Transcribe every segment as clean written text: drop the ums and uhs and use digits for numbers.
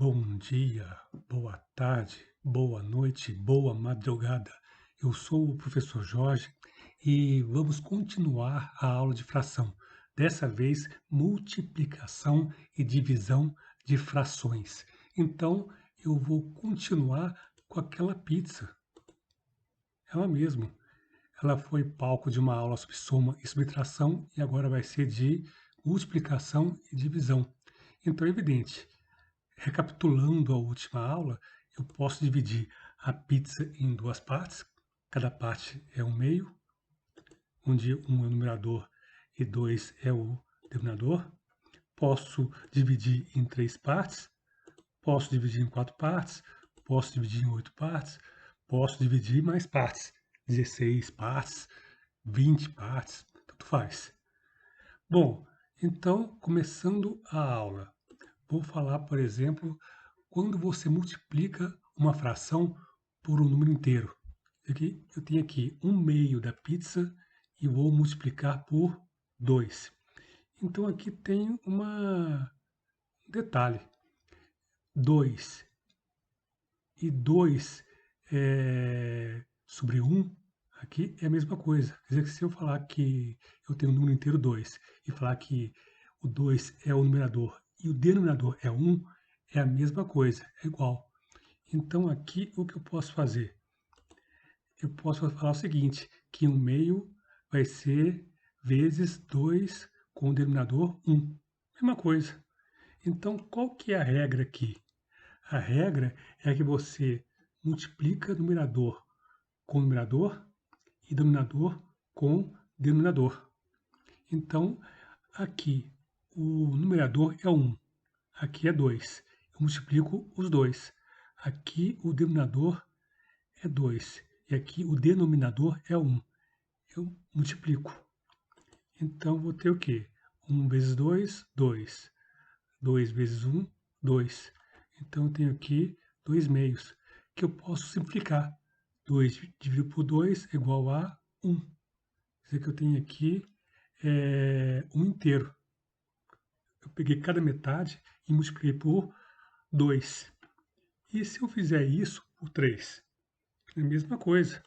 Bom dia, boa tarde, boa noite, boa madrugada. Eu sou o professor Jorge e vamos continuar a aula de fração. Dessa vez, multiplicação e divisão de frações. Então, eu vou continuar com aquela pizza. Ela mesmo. Ela foi palco de uma aula sobre soma e subtração e agora vai ser de multiplicação e divisão. Então, é evidente. Recapitulando a última aula, eu posso dividir a pizza em duas partes. Cada parte é um meio, onde um é o numerador e dois é o denominador. Posso dividir em três partes, posso dividir em quatro partes, posso dividir em oito partes, posso dividir em mais partes, 16 partes, 20 partes, tanto faz. Bom, então, começando a aula, vou falar, por exemplo, quando você multiplica uma fração por um número inteiro. Aqui, eu tenho aqui um meio da pizza e vou multiplicar por 2. Então aqui tem um detalhe. 2 e 2 sobre um aqui é a mesma coisa. Quer dizer que se eu falar que eu tenho um número inteiro 2 e falar que o 2 é o numerador e o denominador é um, é a mesma coisa, é igual. Então, aqui, o que eu posso fazer? Eu posso falar o seguinte, que 1 meio vai ser vezes 2 com o denominador 1. Mesma coisa. Então, qual que é a regra aqui? A regra é que você multiplica numerador com numerador e denominador com denominador. Então, aqui, o numerador é 1, aqui é 2. Eu multiplico os dois. Aqui, o denominador é 2 e aqui o denominador é 1. Eu multiplico. Então, vou ter o quê? 1 vezes 2, 2. 2 vezes 1, 2. Então, eu tenho aqui 2 meios, que eu posso simplificar. 2 dividido por 2 é igual a 1. Quer dizer que eu tenho aqui 1 inteiro. Eu peguei cada metade e multipliquei por 2. E se eu fizer isso por 3? É a mesma coisa.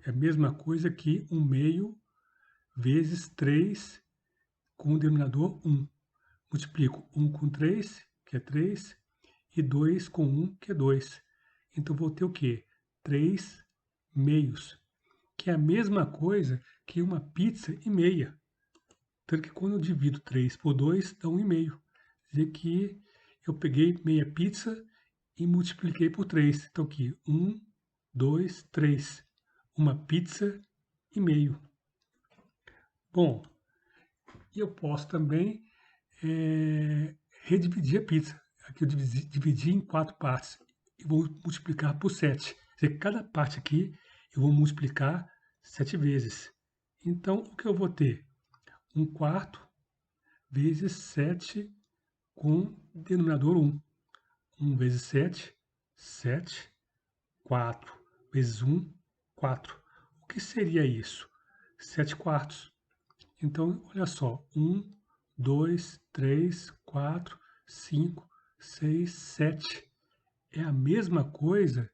É a mesma coisa que 1 meio vezes 3 com o denominador 1. Multiplico 1 com 3, que é 3, e 2 com 1, que é 2. Então, vou ter o quê? 3 meios, que é a mesma coisa que uma pizza e meia. Tanto que quando eu divido 3 por 2, dá 1,5. Quer dizer que eu peguei meia pizza e multipliquei por 3. Então, aqui, 1, 2, 3. Uma pizza e meio. Bom, e eu posso também redividir a pizza. Aqui eu dividi em 4 partes e vou multiplicar por 7. Quer dizer, cada parte aqui eu vou multiplicar 7 vezes. Então, o que eu vou ter? 1 quarto vezes 7 com denominador 1. 1 vezes 7, 7. 4 vezes 1, 4. O que seria isso? 7 quartos. Então, olha só, 1, 2, 3, 4, 5, 6, 7. É a mesma coisa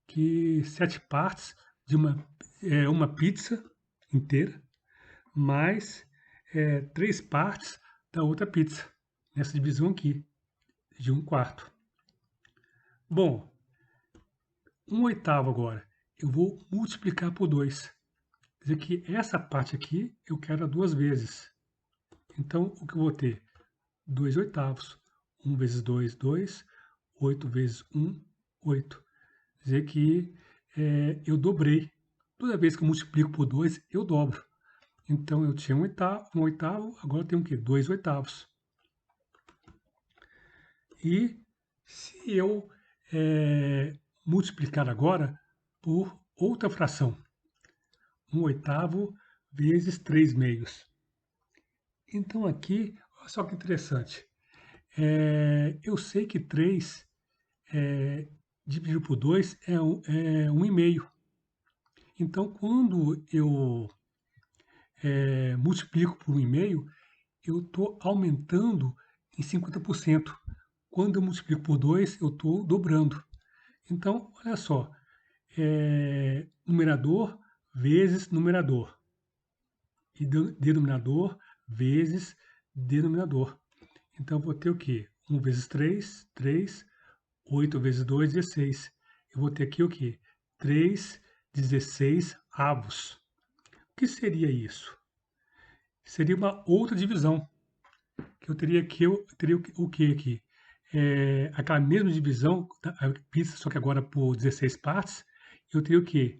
que 7 partes de uma pizza inteira, mais 3 partes da outra pizza, nessa divisão aqui, de 1 quarto. Bom, 1 oitavo agora, eu vou multiplicar por 2. Quer dizer que essa parte aqui eu quero duas vezes. Então, o que eu vou ter? 2 oitavos. 1 vezes 2, 2. 8 vezes 1, 8. Quer dizer que eu dobrei. Toda vez que eu multiplico por 2, eu dobro. Então, eu tinha 1 oitavo, agora eu tenho o quê? 2 oitavos. E se eu multiplicar agora por outra fração, 1 oitavo vezes 3 meios. Então, aqui, olha só que interessante. Eu sei que 3 dividido por 2 é 1,5. Então, quando eu multiplico por 1,5, eu estou aumentando em 50%. quando eu multiplico por 2, eu estou dobrando. Então, olha só, numerador vezes numerador e denominador vezes denominador. Então, eu vou ter o quê? 1 vezes 3, 3, 8 vezes 2, 16. Eu vou ter aqui o quê? 3 16 avos. O que seria isso? Seria uma outra divisão, que eu teria o que aqui? Aquela mesma divisão, a pizza, só que agora por 16 partes, eu teria o quê?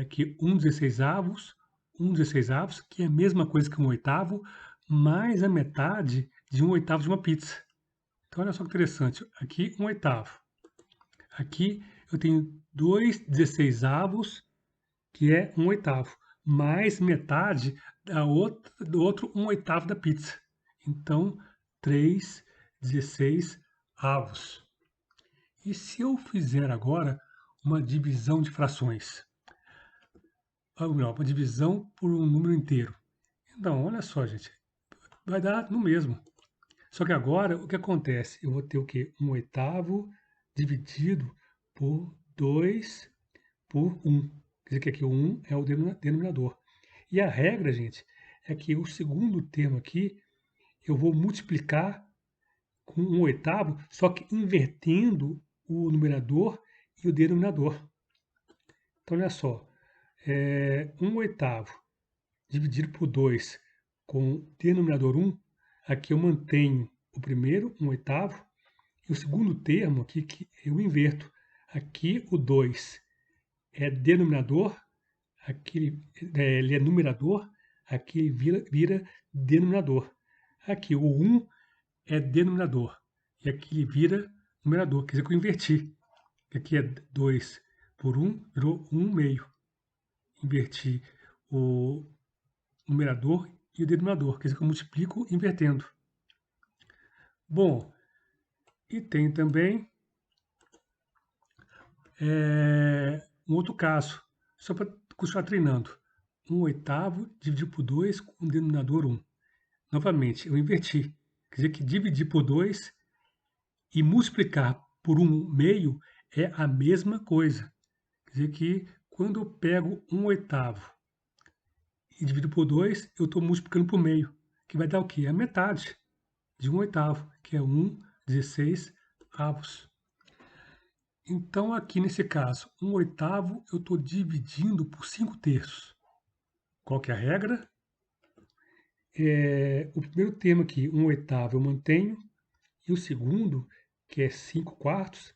Que 1 16 avos, 1 16 avos, que é a mesma coisa que 1/8, mais a metade de 1/8 de uma pizza. Então, olha só que interessante. Aqui, 1/8. Aqui, eu tenho 2 16 avos, que é 1/8, mais metade do outro 1/8 da pizza. Então, 3 16 avos. E se eu fizer agora uma divisão de frações? Ou melhor, uma divisão por um número inteiro. Então, olha só, gente, vai dar no mesmo. Só que agora, o que acontece? Eu vou ter o quê? 1/8 dividido por 2 por 1. Quer dizer que aqui o 1 é o denominador. E a regra, gente, é que o segundo termo aqui, eu vou multiplicar com 1/8, só que invertendo o numerador e o denominador. Então, olha só, 1/8 dividido por 2 com denominador 1, aqui eu mantenho o primeiro, 1/8, e o segundo termo aqui que eu inverto. Aqui o 2 é denominador, aqui ele é numerador, aqui vira denominador. Aqui o 1 é denominador e aqui ele vira numerador, quer dizer que eu inverti. Aqui é 2 por 1, virou 1/2. Inverti o numerador e o denominador, quer dizer que eu multiplico invertendo. Bom, e tem também um outro caso, só para continuar treinando. 1/8 dividido por 2 com o denominador 1. Novamente, eu inverti. Quer dizer que dividir por 2 e multiplicar por 1/2 é a mesma coisa. Quer dizer que quando eu pego 1/8 e divido por 2, eu estou multiplicando por meio, que vai dar o quê? A metade de 1/8, que é 1 16 avos. Então, aqui nesse caso, 1/8 eu estou dividindo por 5/3. Qual que é a regra? O primeiro termo aqui, 1/8, eu mantenho, e o segundo, que é 5/4,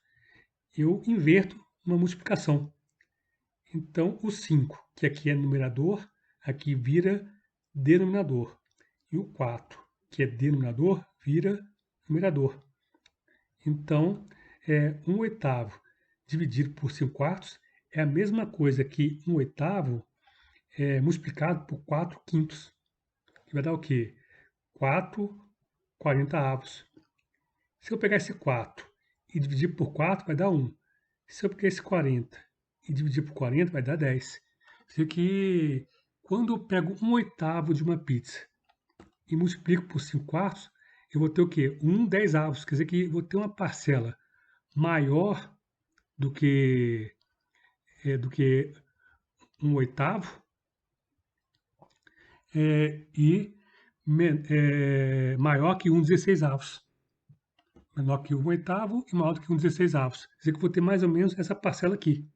eu inverto uma multiplicação. Então, o 5, que aqui é numerador, aqui vira denominador. E o 4, que é denominador, vira numerador. Então, 1/8 dividido por 5/4 é a mesma coisa que 1/8 multiplicado por 4/5. Que vai dar o quê? 4/40. Se eu pegar esse 4 e dividir por 4, vai dar 1. Se eu pegar esse 40 e dividir por 40, vai dar 10. Quer dizer que quando eu pego 1/8 de uma pizza e multiplico por 5/4, eu vou ter o quê? 1/10. Quer dizer que eu vou ter uma parcela maior do que 1/8 e maior que 1/16. Menor que 1/8 e maior do que 1/16. Quer dizer que eu vou ter mais ou menos essa parcela aqui.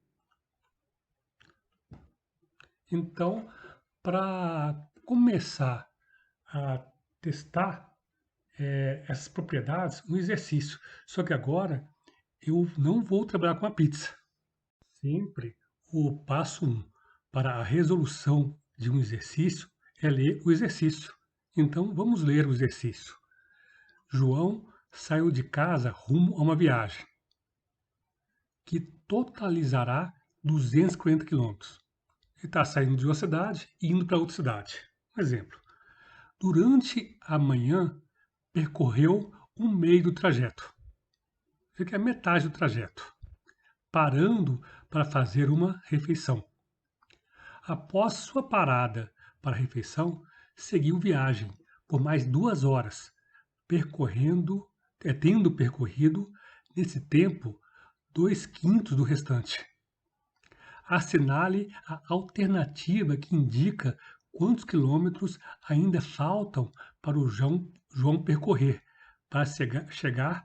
Então, para começar a testar essas propriedades, um exercício. Só que agora eu não vou trabalhar com a pizza. Sempre o passo 1 para a resolução de um exercício é ler o exercício. Então, vamos ler o exercício. João saiu de casa rumo a uma viagem que totalizará 240 quilômetros. Ele está saindo de uma cidade e indo para outra cidade. Um exemplo. Durante a manhã, percorreu um meio do trajeto. Isso aqui é metade do trajeto, parando para fazer uma refeição. Após sua parada para a refeição, seguiu viagem por mais 2 horas, percorrendo tendo percorrido, nesse tempo, 2/5 do restante. Assinale a alternativa que indica quantos quilômetros ainda faltam para o João percorrer, para chegar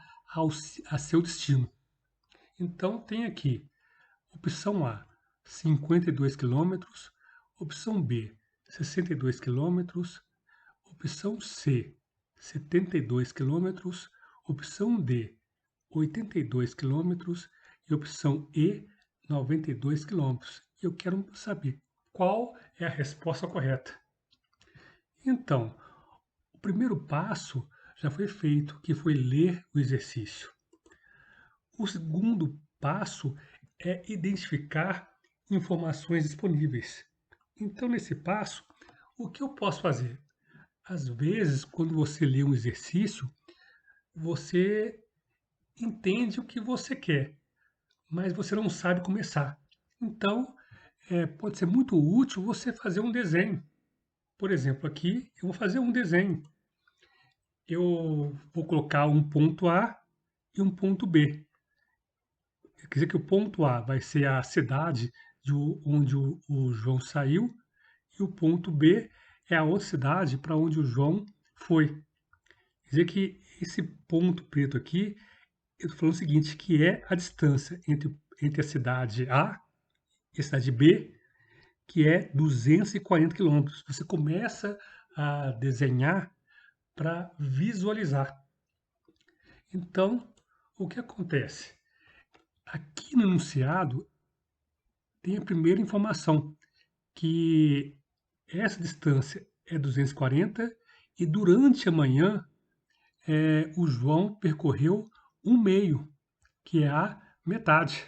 a seu destino. Então, tem aqui, opção A, 52 quilômetros, opção B, 62 quilômetros, opção C, 72 quilômetros, opção D, 82 quilômetros e opção E, 92 quilômetros. Eu quero saber qual é a resposta correta. Então, o primeiro passo já foi feito, que foi ler o exercício. O segundo passo é identificar informações disponíveis. Então, nesse passo, o que eu posso fazer? Às vezes, quando você lê um exercício, você entende o que você quer, mas você não sabe começar. Então, pode ser muito útil você fazer um desenho. Por exemplo, aqui eu vou fazer um desenho. Eu vou colocar um ponto A e um ponto B. Quer dizer que o ponto A vai ser a cidade onde o João saiu, e o ponto B é a outra cidade para onde o João foi. Quer dizer que esse ponto preto aqui, eu estou falando o seguinte, que é a distância entre a cidade A e a cidade B, que é 240 quilômetros. Você começa a desenhar para visualizar. Então, o que acontece? Aqui no enunciado tem a primeira informação, que essa distância é 240 e durante a manhã o João percorreu um meio, que é a metade.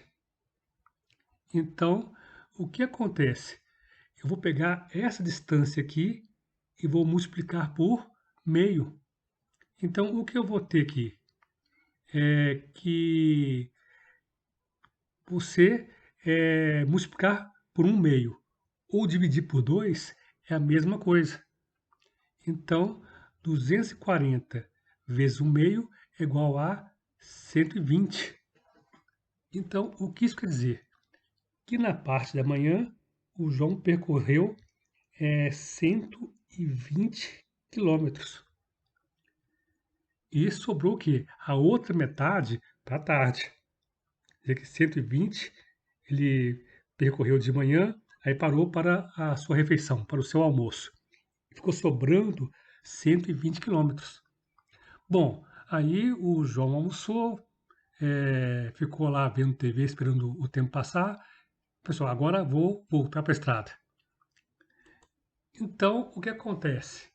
Então, o que acontece? Eu vou pegar essa distância aqui e vou multiplicar por meio. Então, o que eu vou ter aqui é que você multiplicar por um meio ou dividir por 2 é a mesma coisa. Então, 240 vezes um meio é igual a 120. Então, o que isso quer dizer? Que na parte da manhã, o João percorreu 120 quilômetros. E sobrou o quê? A outra metade para a tarde. Quer dizer que 120 ele percorreu de manhã, aí parou para a sua refeição, para o seu almoço. Ficou sobrando 120 quilômetros. Bom, aí o João almoçou, ficou lá vendo TV, esperando o tempo passar. Pessoal, agora vou voltar para a estrada. Então, o que acontece?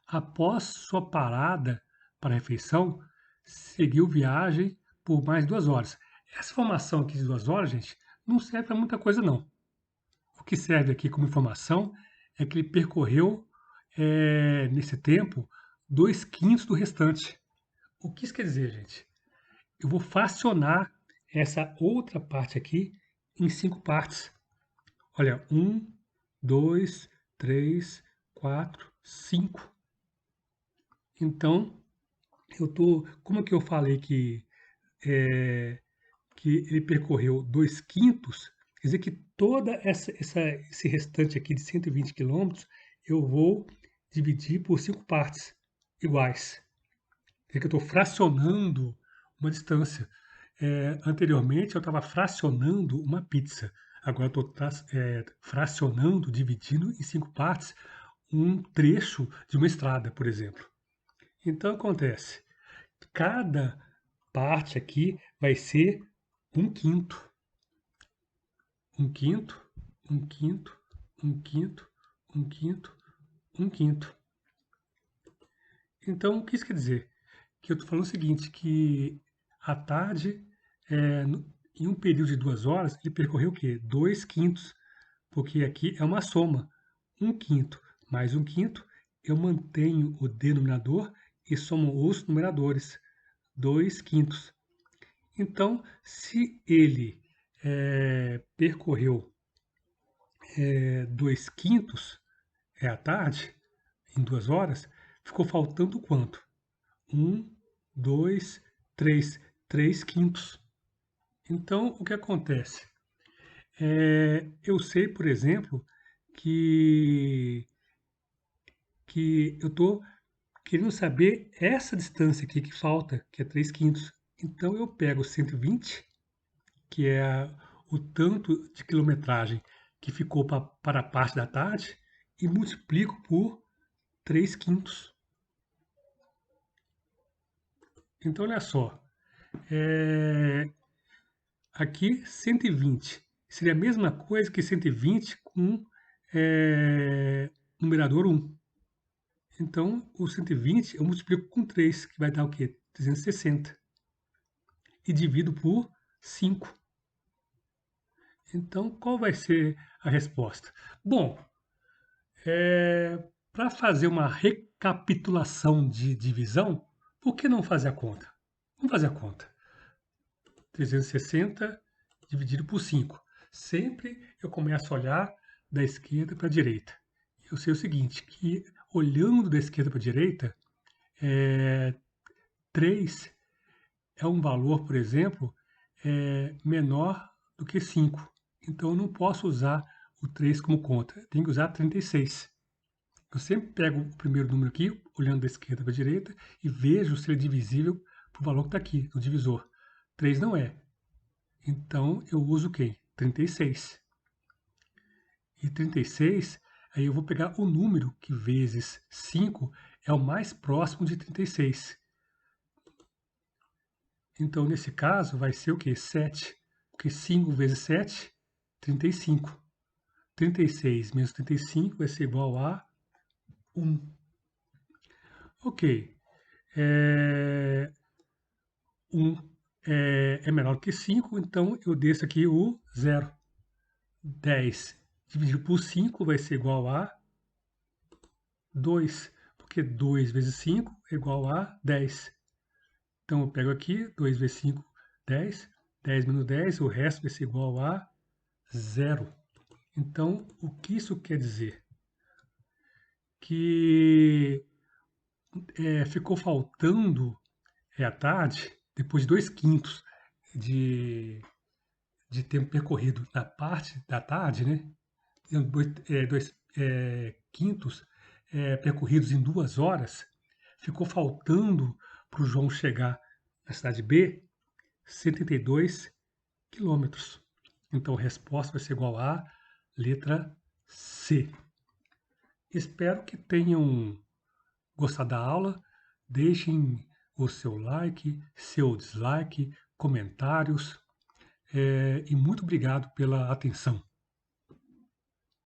Após sua parada para a refeição, seguiu viagem por mais 2 horas. Essa informação aqui de 2 horas, gente, não serve para muita coisa, não. O que serve aqui como informação é que ele percorreu, nesse tempo, 2/5 do restante. O que isso quer dizer, gente? Eu vou fracionar essa outra parte aqui em 5 partes. Olha, 1, 2, 3, 4, 5. Então, como é que eu falei que ele percorreu 2/5, quer dizer que toda esse restante aqui de 120 quilômetros eu vou dividir por 5 partes iguais. Quer dizer que eu estou fracionando uma distância. Anteriormente eu estava fracionando uma pizza. Agora eu estou fracionando, dividindo em 5 partes um trecho de uma estrada, por exemplo. Então acontece, cada parte aqui vai ser 1/5. 1/5, 1/5, 1/5, 1/5, 1/5. Então, o que isso quer dizer? Que eu estou falando o seguinte, que à tarde, em um período de 2 horas, ele percorreu o quê? 2/5, porque aqui é uma soma. 1/5 mais 1/5, eu mantenho o denominador e somo os numeradores. 2/5. Então, se ele percorreu 2/5 à tarde, em 2 horas, ficou faltando quanto? 1, 2, 3 quintos. Então, o que acontece? Eu sei, por exemplo, que, que eu estou querendo saber essa distância aqui que falta, que é 3 quintos. Então, eu pego 120, que é o tanto de quilometragem que ficou para a parte da tarde, e multiplico por 3 quintos. Então, olha só, é, aqui 120 seria a mesma coisa que 120 com numerador 1. Então, o 120 eu multiplico com 3, que vai dar o quê? 360. E divido por 5. Então, qual vai ser a resposta? Bom, para fazer uma recapitulação de divisão, por que não fazer a conta? Vamos fazer a conta. 360 dividido por 5. Sempre eu começo a olhar da esquerda para a direita. Eu sei o seguinte, que olhando da esquerda para a direita, 3 é um valor, por exemplo, menor do que 5. Então, eu não posso usar o 3 como conta. Eu tenho que usar 36. Eu sempre pego o primeiro número aqui, olhando da esquerda para a direita, e vejo se ele é divisível para o valor que está aqui, no divisor. 3 não é. Então, eu uso quem? 36. E 36, aí eu vou pegar o número que vezes 5 é o mais próximo de 36. Então, nesse caso, vai ser o quê? 7. Porque 5 vezes 7, 35. 36 menos 35 vai ser igual a 1. Ok. 1 é menor que 5, então eu desço aqui o 0. 10 dividido por 5 vai ser igual a 2, porque 2 vezes 5 é igual a 10. Então eu pego aqui 2 vezes 5, 10. 10 menos 10, o resto vai ser igual a 0. Então, o que isso quer dizer? Que ficou faltando à tarde, depois de 2 quintos de tempo percorrido na parte da tarde, né? Dois quintos percorridos em 2 horas, ficou faltando para o João chegar na cidade B 182 quilômetros. Então, a resposta vai ser igual a letra C. Espero que tenham gostado da aula. Deixem o seu like, seu dislike, comentários e muito obrigado pela atenção.